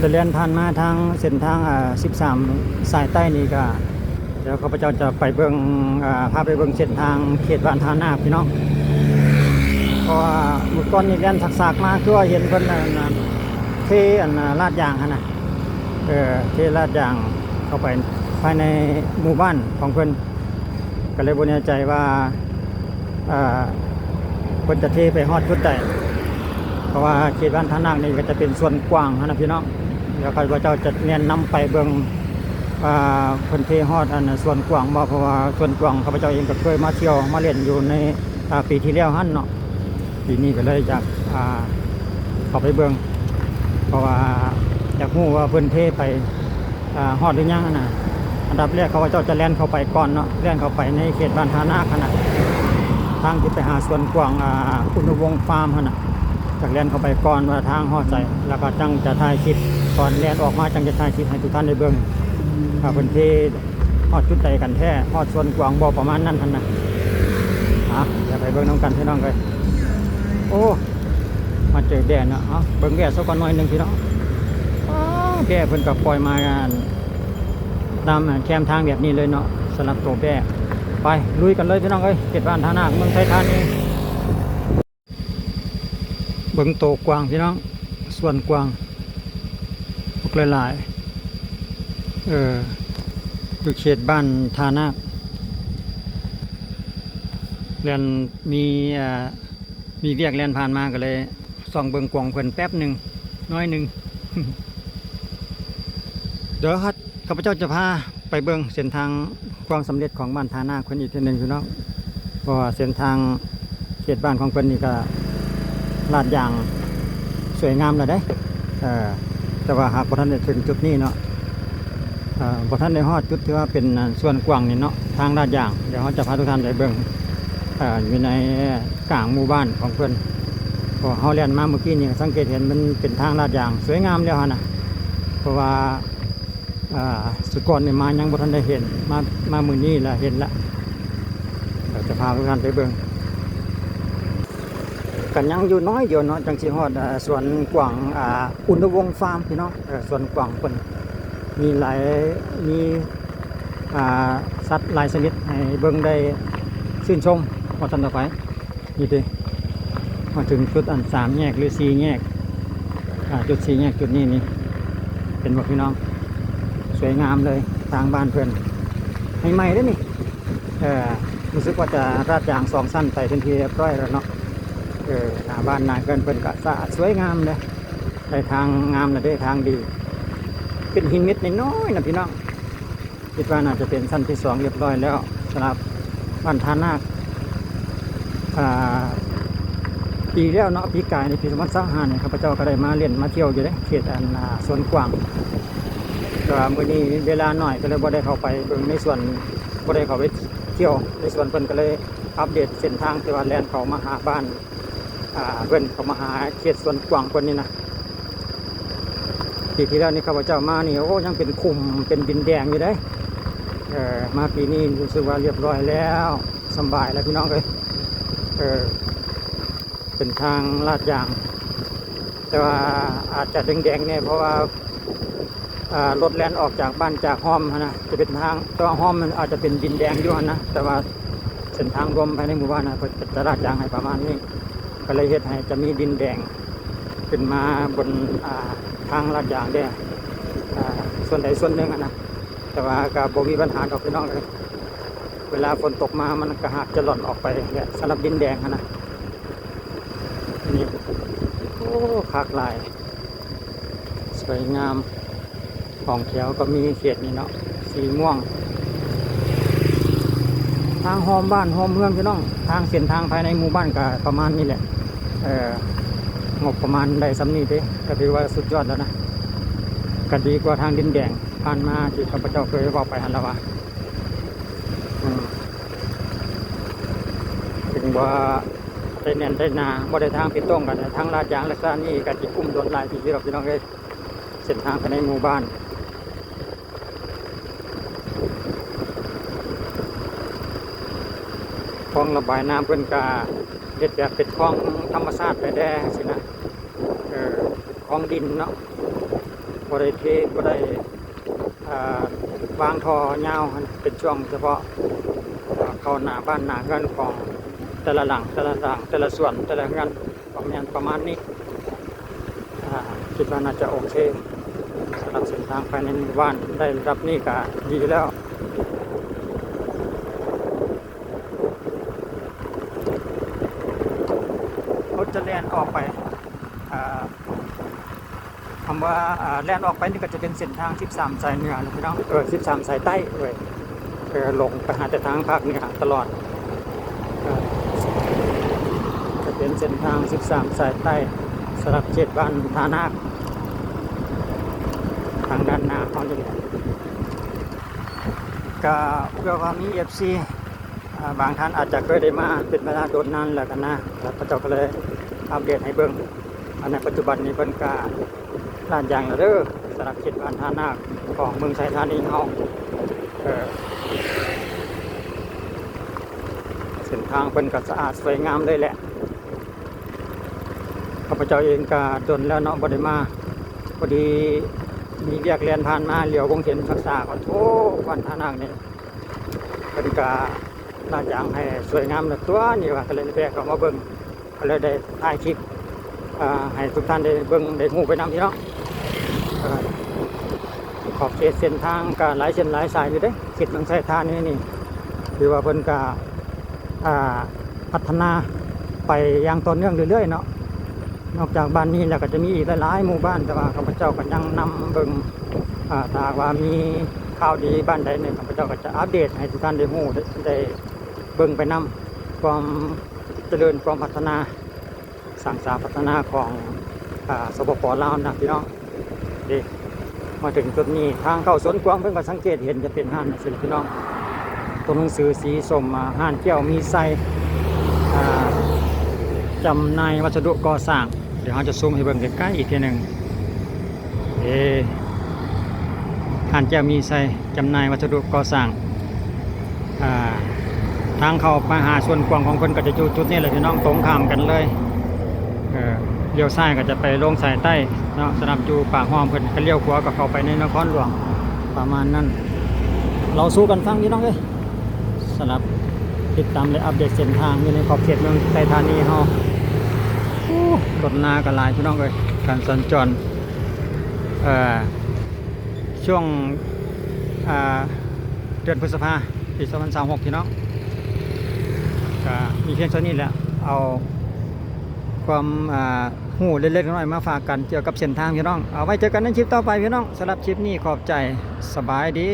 จะเลียนผ่านมาทางเส้นทาง13สายใต้นี่ก็เดี๋ยวข้าพเจ้าจะไปเบิ่งพาไปเบิ่งเส้นทางเขตบ้านทานาพี่น้องเพราะว่าเมื่อก่อนนี่เลียนสักๆมาคือว่าเห็นเพิ่นเทลาดยางหั่นน่ะเทลาดยางเข้าไปภายในหมู่บ้านของเพิ่นก็เลยบ่แน่ใจว่าเพิ่นจะเทไปฮอดจุดใดเพราะว่าเขตบ้านทานานี่ก็จะเป็นส่วนกว้างนะพี่น้องเดี๋ยวข้าพเจ้าจะแนะนำไปเบิ่งเพิ่นเทฮอดส่วนกว้างบ่เพราะว่าส่วนกว้างข้าพเจ้าเองก็เคยมาเที่ยวมาเล่นอยู่ในปีที่แล้วหั่นเนาะปีนี้ก็เลยอยากเข้าไปเบิ่งเพราะว่าอยากรู้ว่าเพิ่นเทไปฮอดหรือยังน่ะอันดับแรกข้าพเจ้าจะแล่นเข้าไปก่อนเนาะแล่นเข้าไปในเขตบ้านทานาหั่นน่ะทางที่ไปหาส่วนกว้างอุณวงศ์ฟาร์มหั่นน่ะจากแล่นเข้าไปก่อนว่าทางฮอดใจแล้วก็จังจะถ่ายคลิปก่อนแล่นออกมาจังจะถ่ายคลิปให้ทุกท่านได้เบิ่งเพิ่นเทฮอดจุดใดกันแท้ฮอดส่วนกว้างบ่ประมาณนั้นหั่นน่ะอย่าไปเบิ่งน้ำกันพี่น้องเลยโอ้มาเจอแดดเนาะเบิ่งแดดสักก่อนหน่อยนึงพี่น้องแดดเพิ่นก็ปล่อยมาตามแคมทางแบบนี้เลยเนาะสำหรับตัวแดดไปลุยกันเลยพี่น้องเอ้ยเขตบ้านทานาเมืองไทยธานีเบิ่งโตกว้างพี่น้องส่วนกว้างพวกหลายๆอยู่เขตบ้านทานาเรียนมีเรียกเรียนผ่านมาก็เลยส่องเบิ่งกว้างเพิ่นแป๊บหนึ่งน้อยหนึ่ง เดี๋ยวข้าพเจ้าจะพาไปเบิ่งเส้นทางความสำเร็จของบ้านทานาเพิ่นอีกทีหนึ่งพี่น้องเพราะว่าเส้นทางเขตบ้านของเพิ่นนี่ก็ลาดยางสวยงามเลยได้แต่ว่าหากบ่ทันได้ถึงจุดนี้เนาะบ่ทันได้ฮอดจุดที่ว่าเป็นส่วนกว้างนี่เนาะทางลาดยางเดี๋ยวเราจะพาทุกท่านไปเบิ่งอยู่ในกลางหมู่บ้านของเพิ่นพอเฮาเลียนมาเมื่อกี้นี่สังเกตเห็นมันเป็นทางลาดยางสวยงามแล้วหั่นน่ะเพราะว่าสุดก่อนนี่มายังบ่ทันได้เห็นมามื้อนี้ล่ะเห็นละเดี๋ยวจะพาทุกท่านไปเบิ่งกันยังอยู่น้อยเดียวเนาะจังสิฮอดสวนกว้างอุณวงศ์ฟาร์มพี่น้องสวนกว้างเพิ่นมีหลายมีสัตว์หลายชนิดให้เบิ่งได้ชื่นชมว่าท่านต่อไปนี่ดิมาถึงจุด3แยกหรือ4แยกจุด4แยกจุดนี้นี่เป็นบ่พี่น้องสวยงามเลยทางบ้านเพิ่นใหม่ๆเด้อนี่รู้สึกว่าจะราดยาง2ชั้นไปเป็นที่เรียบร้อยแล้วเนาะหน้าบ้านหน้าเกินเพิ่นก็สะอาดสวยงามเลยได้ทางงามและได้ทางดีเป็นหินเม็ดน้อยๆนะพี่น้องคิดว่าน่าจะเป็นชั้นที่2เรียบร้อยแล้วสำหรับบ้านทานาปีแล้วเนาะปีกายในปี2025เนี่ยข้าพเจ้าก็ได้มาเล่นมาเที่ยวอยู่เด้เขตสวนกว้างก็มื้อนี้เวลาหน่อยก็เลยบ่ได้เข้าไปเบิ่งในส่วนบ่ได้เข้าไปเที่ยวในส่วนเพิ่นก็เลยอัปเดตเส้นทางที่ว่าแล่นเข้ามาหาบ้านเพิ่นเข้ามาหาเขตสวนกว้างเพิ่นนี่นะปีที่แล้วนี่ข้าพเจ้ามานี่โอ้ยังเป็นคุมเป็นดินแดงอยู่เด้มาปีนี้รู้สึกว่าเรียบร้อยแล้วสบายแล้วพี่น้องเอ้ยเป็นทางลาดยางแต่ว่าอาจจะแดงๆเนี่ยเพราะว่ารถแล่นออกจากบ้านจากห้อมนะจะเป็นทางตัวห้อมมันอาจจะเป็นดินแดงอยู่นะแต่ว่าเส้นทางรวมภายในหมู่บ้านนะจะลาดยางให้ประมาณนี้ก็เลยเฮ็ดให้จะมีดินแดงขึ้นมาบนทางลาดยางได้ส่วนใดส่วนหนึ่งนะแต่ว่าก็บ่มีปัญหาดอกพี่น้องเลยเวลาฝนตกมามันก็หากจะหล่นออกไปเนี่ยสำหรับดินแดงนะนี่โอ้คักหลายสวยงามของแถวก็มีเขตนี่เนาะสีม่วงทางหอมบ้านหอมเมืองพี่น้องทางเส้นทางภายในหมู่บ้านก็ประมาณนี้แหละงบประมาณได้สำนี้เด้ก็ถือว่าสุดยอดแล้วนะก็ดีกว่าทางดินแดงผ่านมาที่ข้าพเจ้าเคยบอกไปหันละว่าถึงว่าได้แน่นได้นาบ่ได้ทางผิดต้องกันทางลาดยางลักษณะนี้ก็จะอุ้มโดนลายที่เราพี่น้องเลยเส้นทางภายในหมู่บ้านคลองระบายน้ำเพิ่นก็เฮ็ดแบบเป็นคลองธรรมชาติไปได้สินะคลองดินเนาะ บ่ได้เทบ่ได้อ่าวางท่อยาวเป็นช่วงเฉพาะเข้าหน้าบ้านหน้าเรือนของแต่ละหลังแต่ละส่วนแต่ละเรือนประมาณนี้คิดว่าน่าจะโอเคสำหรับเส้นทางภายในหมู่บ้านได้รับนี่ก็ดีแล้วรถจะแล่นออกไปคำว่าแล่นออกไปนี่ก็จะเป็นเส้นทาง13สายเหนือนะพี่น้อง13สายใต้เลยลงไปหาแต่ทางภาคเหนือตลอดจะเป็นเส้นทาง13สายใต้สำหรับเขตบ้านทานาคทางด้านหน้าของจังหวัดก็เพื่อว่ามี FC บางท่านอาจจะเคยได้มาเป็นเวลาโดนนานแล้วกันนะแล้วพระเจ้าก็เลยอัปเดตให้เบิ่งในปัจจุบันนี้เพิ่นก็ลาดยางแล้วเด้อสำหรับเขตบ้านทานาคของเมืองไชยธานีเฮาเส้นทางเพิ่นก็สะอาดสวยงามเลยแหละข้าพเจ้าเองก็โดนแล้วเนาะบ่ได้มาพอดีมีเวียกเรียนผ่านมาเหลียวคงเห็นศักษาก็โอ้วันทานาคนี่เพิ่นก็ลาดยางให้สวยงามนะตัวนี่ว่าก็เลยแวะเข้ามาเบิ่งก็เลยได้ถ่ายคลิปให้ทุกท่านได้เบิ่งได้ฮู้ไปนำพี่น้องขอบเขตเส้นทางก็หลายเส้นหลายสายอยู่เด้เขตเมืองไชยธานีนี่คือว่าเพิ่นก็พัฒนาไปอย่างต่อเนื่องเรื่อยๆเนาะนอกจากบ้านนี้แล้วก็จะมีอีกหลายๆหมู่บ้านแต่ว่าข้าพเจ้าก็ยังนำเบิ่งถ้าว่ามีข่าวดีบ้านใดเนี่ยข้าพเจ้าก็จะอัปเดตให้ทุกท่านได้ฮู้ได้เบิ่งไปนำความเจริญความพัฒนาสร้างสรรค์พัฒนาของสปป.ลาวนะพี่น้องดีมาถึงจุดนี้ทางเข้าสวนกวางเพิ่งก็สังเกตเห็นจะเป็นห้างนะพี่น้องตัวหนังสือสีส้มห้างเกี่ยวมีไซจำหน่ายวัสดุก่อสร้างเดี๋ยวเราจะซูมให้เบิ่งใกล้ๆอีกทีหนึ่งห้างเกี่ยวมีไซจำหน่ายวัสดุก่อสร้างทางเข้ามาหาส่วนกวางของคนก็จะอยู่จุดนี้เลยพี่น้องตรงข้ามกันเลยเลี้ยวซ้ายก็จะไปลงสายใต้เนาะสำหรับอยู่ปากห้อมเพิ่นก็เลี้ยวขวาก็เข้าไปในนครหลวงประมาณนั้นเราสู้กันฟังพี่น้องเอ้ยสำหรับติดตามและอัปเดตเส้นทางอยู่ในขอบเขตเมืองไชยธานีเฮารถนาก็หลายพี่น้องเอ้ยการสัญจรช่วงเดือนพฤษภาปี2026พี่น้องก็มีเพียงเท่านี้แหละเอาความหูเล็กๆน้อยๆมาฝากกันเกี่ยวกับเส้นทางพี่น้องเอาไว้เจอกันในคลิปต่อไปพี่น้องสำหรับคลิปนี้ขอบใจสบายดี